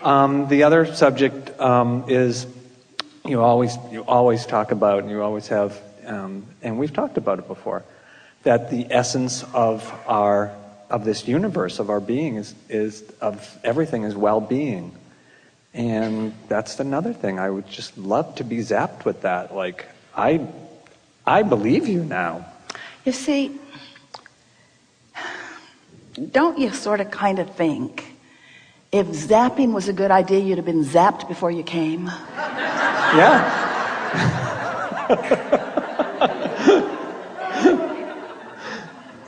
The other subject is you always talk about, and you always have, and we've talked about it before, that the essence of this universe, of our being, is of everything is well-being. And that's another thing. I would just love to be zapped with that. Like, I believe you now. You see, don't you sort of kind of think if zapping was a good idea, you'd have been zapped before you came? Yeah.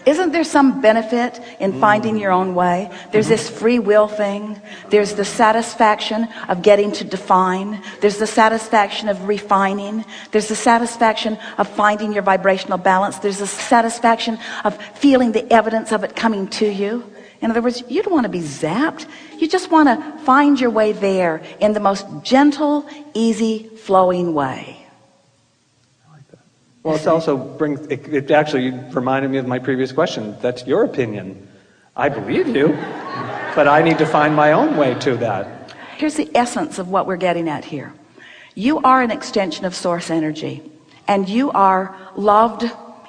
Isn't there some benefit in finding your own way? There's this free will thing. There's the satisfaction of getting to define. There's the satisfaction of refining. There's the satisfaction of finding your vibrational balance. There's the satisfaction of feeling the evidence of it coming to you. In other words, you don't want to be zapped. You just want to find your way there in the most gentle, easy, flowing way. Well, it also it actually reminded me of my previous question. That's your opinion. I believe you, but I need to find my own way to that. Here's the essence of what we're getting at here. You are an extension of source energy, and you are loved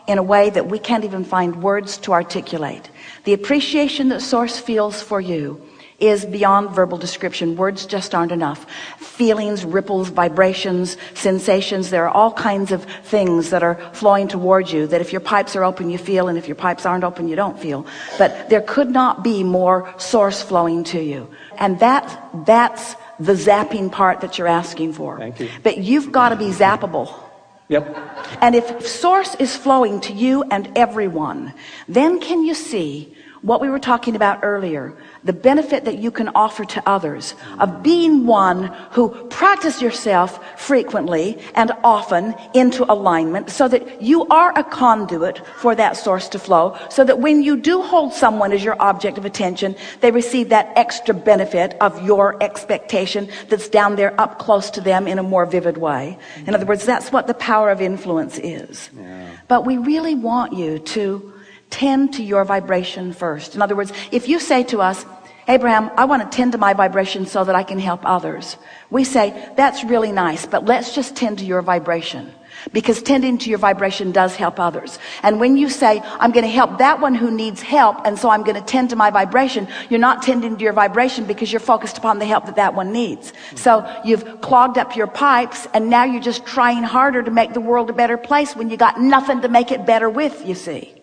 in a way that we can't even find words to articulate. The appreciation that source feels for you is beyond verbal description. Words just aren't enough. Feelings, ripples, vibrations, sensations, there are all kinds of things that are flowing towards you that if your pipes are open you feel, and if your pipes aren't open you don't feel. But there could not be more source flowing to you. And that's the zapping part that you're asking for. Thank you. But you've got to be zappable. Yep. And if source is flowing to you and everyone, then can you see what we were talking about earlier, the benefit that you can offer to others of being one who practice yourself frequently and often into alignment, so that you are a conduit for that source to flow, so that when you do hold someone as your object of attention, they receive that extra benefit of your expectation that's down there up close to them in a more vivid way. In other words, that's what the power of influence is. Yeah. But we really want you to tend to your vibration first. In other words, if you say to us, Abraham, I want to tend to my vibration so that I can help others. We say, that's really nice, but let's just tend to your vibration. Because tending to your vibration does help others. And when you say, I'm going to help that one who needs help, and so I'm going to tend to my vibration, you're not tending to your vibration because you're focused upon the help that that one needs. So you've clogged up your pipes, and now you're just trying harder to make the world a better place when you got nothing to make it better with, you see.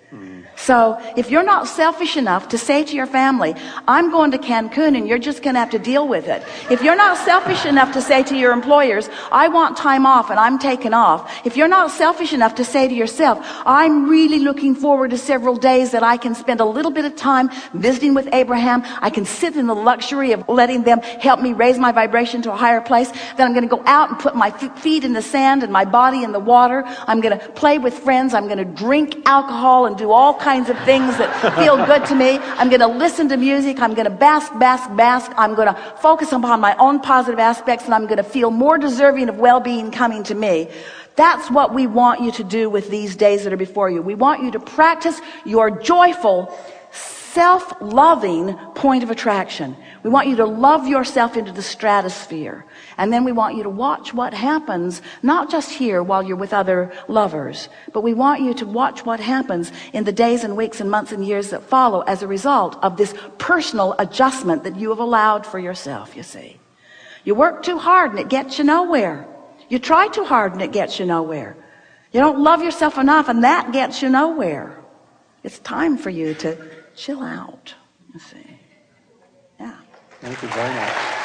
So if you're not selfish enough to say to your family, I'm going to Cancun and you're just going to have to deal with it. If you're not selfish enough to say to your employers, I want time off and I'm taking off. If you're not selfish enough to say to yourself, I'm really looking forward to several days that I can spend a little bit of time visiting with Abraham. I can sit in the luxury of letting them help me raise my vibration to a higher place. Then I'm going to go out and put my feet in the sand and my body in the water. I'm going to play with friends. I'm going to drink alcohol and do all kinds of things that feel good to me. I'm going to listen to music. I'm going to bask. I'm going to focus upon my own positive aspects, and I'm going to feel more deserving of well-being coming to me. That's what we want you to do with these days that are before you. We want you to practice your joyful, self-loving point of attraction. We want you to love yourself into the stratosphere. And then we want you to watch what happens, not just here while you're with other lovers, but we want you to watch what happens in the days and weeks and months and years that follow as a result of this personal adjustment that you have allowed for yourself, you see. You work too hard and it gets you nowhere. You try too hard and it gets you nowhere. You don't love yourself enough and that gets you nowhere. It's time for you to chill out, you see. Yeah. Thank you very much.